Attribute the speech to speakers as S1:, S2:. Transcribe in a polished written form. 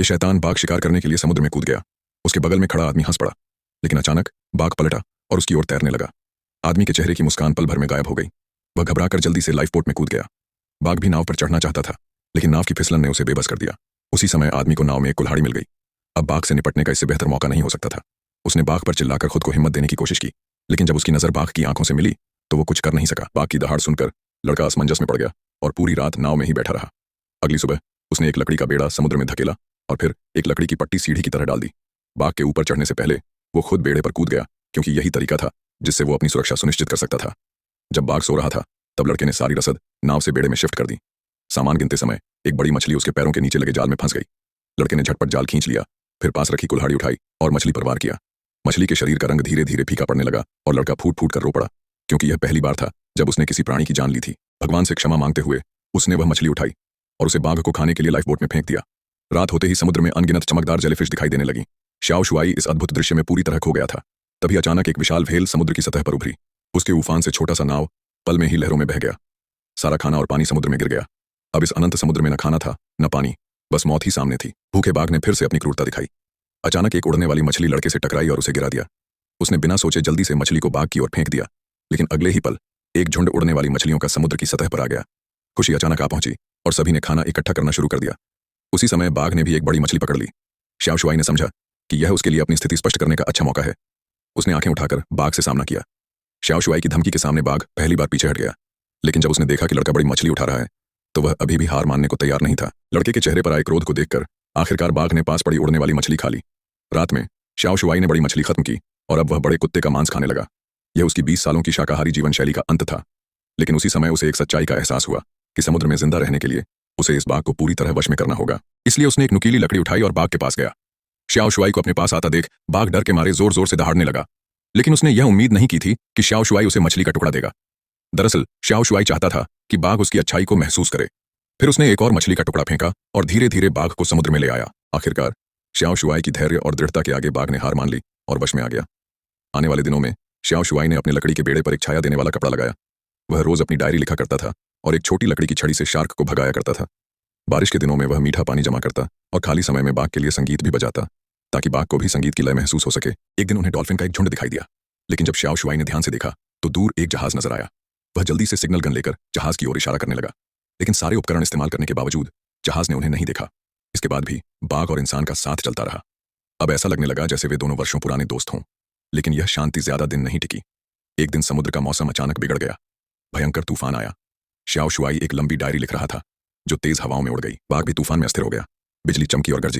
S1: ये शैतान बाघ शिकार करने के लिए समुद्र में कूद गया। उसके बगल में खड़ा आदमी हंस पड़ा, लेकिन अचानक बाघ पलटा और उसकी ओर तैरने लगा। आदमी के चेहरे की मुस्कान पल भर में गायब हो गई। वह घबराकर जल्दी से लाइफ बोट में कूद गया। बाघ भी नाव पर चढ़ना चाहता था, लेकिन नाव की फिसलन ने उसे बेबस कर दिया। उसी समय आदमी को नाव में एक कुल्हाड़ी मिल गई। अब बाघ से निपटने का इससे बेहतर मौका नहीं हो सकता था। उसने बाघ पर चिल्लाकर खुद को हिम्मत देने की कोशिश की, लेकिन जब उसकी नजर बाघ की आंखों से मिली तो वो कुछ कर नहीं सका। बाघ की दहाड़ सुनकर लड़का असमंजस में पड़ गया और पूरी रात नाव में ही बैठा रहा। अगली सुबह उसने एक लकड़ी का बेड़ा समुद्र में धकेला और फिर एक लकड़ी की पट्टी सीढ़ी की तरह डाल दी। बाघ के ऊपर चढ़ने से पहले वो खुद बेड़े पर कूद गया, क्योंकि यही तरीका था जिससे वो अपनी सुरक्षा सुनिश्चित कर सकता था। जब बाघ सो रहा था तब लड़के ने सारी रसद नाव से बेड़े में शिफ्ट कर दी। सामान गिनते समय एक बड़ी मछली उसके पैरों के नीचे लगे जाल में फंस गई। लड़के ने झटपट जाल खींच लिया, फिर पास रखी कुल्हाड़ी उठाई और मछली पर वार किया। मछली के शरीर का रंग धीरे धीरे फीका पड़ने लगा और लड़का फूट फूट कर रो पड़ा, क्योंकि यह पहली बार था जब उसने किसी प्राणी की जान ली थी। भगवान से क्षमा मांगते हुए उसने वह मछली उठाई और उसे बाघ को खाने के लिए लाइफ बोट में फेंक दिया। रात होते ही समुद्र में अनगिनत चमकदार जेलीफिश दिखाई देने लगी। श्याओ शुआई इस अद्भुत दृश्य में पूरी तरह खो गया था। तभी अचानक एक विशाल व्हेल समुद्र की सतह पर उभरी। उसके उफान से छोटा सा नाव पल में ही लहरों में बह गया। सारा खाना और पानी समुद्र में गिर गया। अब इस अनंत समुद्र में न खाना था न पानी, बस मौत ही सामने थी। भूखे बाघ ने फिर से अपनी क्रूरता दिखाई। अचानक एक उड़ने वाली मछली लड़के से टकराई और उसे गिरा दिया। उसने बिना सोचे जल्दी से मछली को बाघ की ओर फेंक दिया, लेकिन अगले ही पल एक झुंड उड़ने वाली मछलियों का समुद्र की सतह पर आ गया। खुशी अचानक आ पहुंची और सभी ने खाना इकट्ठा करना शुरू कर दिया। उसी समय बाघ ने भी एक बड़ी मछली पकड़ ली। श्याओ शुआई ने समझा कि यह उसके लिए अपनी स्थिति स्पष्ट करने का अच्छा मौका है। उसने आंखें उठाकर बाघ से सामना किया। श्याओ शुआई की धमकी के सामने बाघ पहली बार पीछे हट गया, लेकिन जब उसने देखा कि लड़का बड़ी मछली उठा रहा है तो वह अभी भी हार मानने को तैयार नहीं था। लड़के के चेहरे पर आए क्रोध को देखकर आखिरकार बाघ ने पास पड़ी उड़ने वाली मछली खा ली। रात में श्याओ शुआई ने बड़ी मछली खत्म की और अब वह बड़े कुत्ते का मांस खाने लगा। यह उसकी 20 सालों की शाकाहारी जीवन शैली का अंत था, लेकिन उसी समय उसे एक सच्चाई का एहसास हुआ कि समुद्र में जिंदा रहने के लिए उसे इस बाघ को पूरी तरह वश में करना होगा। इसलिए उसने एक नुकीली लकड़ी उठाई और बाघ के पास गया। श्याओ शुआई को अपने पास आता देख बाघ डर के मारे जोर जोर से दहाड़ने लगा, लेकिन उसने यह उम्मीद नहीं की थी कि श्याओ शुआई उसे मछली का टुकड़ा देगा। दरअसल श्याओ शुआई चाहता था कि बाघ उसकी अच्छाई को महसूस करे। फिर उसने एक और मछली का टुकड़ा फेंका और धीरे धीरे बाघ को समुद्र में ले आया। आखिरकार श्याओ शुआई की धैर्य और दृढ़ता के आगे बाघ ने हार मान ली और वश में आ गया। आने वाले दिनों में श्याओ शुआई ने अपने लकड़ी के बेड़े पर एक छाया देने वाला कपड़ा लगाया। वह रोज अपनी डायरी लिखा करता था और एक छोटी लकड़ी की छड़ी से शार्क को भगाया करता था। बारिश के दिनों में वह मीठा पानी जमा करता और खाली समय में बाघ के लिए संगीत भी बजाता, ताकि बाघ को भी संगीत की लय महसूस हो सके। एक दिन उन्हें डॉल्फिन का एक झुंड दिखाई दिया, लेकिन जब श्याओ शुआई ने ध्यान से देखा तो दूर एक जहाज नजर आया। वह जल्दी से सिग्नल गन लेकर जहाज की ओर इशारा करने लगा, लेकिन सारे उपकरण इस्तेमाल करने के बावजूद जहाज ने उन्हें नहीं देखा। इसके बाद भी बाघ और इंसान का साथ चलता रहा। अब ऐसा लगने लगा जैसे वे दोनों वर्षों पुराने दोस्त हों, लेकिन यह शांति ज्यादा दिन नहीं टिकी। एक दिन समुद्र का मौसम अचानक बिगड़ गया। भयंकर तूफान आया। श्याओ शुआई एक लंबी डायरी लिख रहा था जो तेज हवाओं में उड़ गई। बाघ भी तूफान में अस्थिर हो गया। बिजली चमकी और गरजी।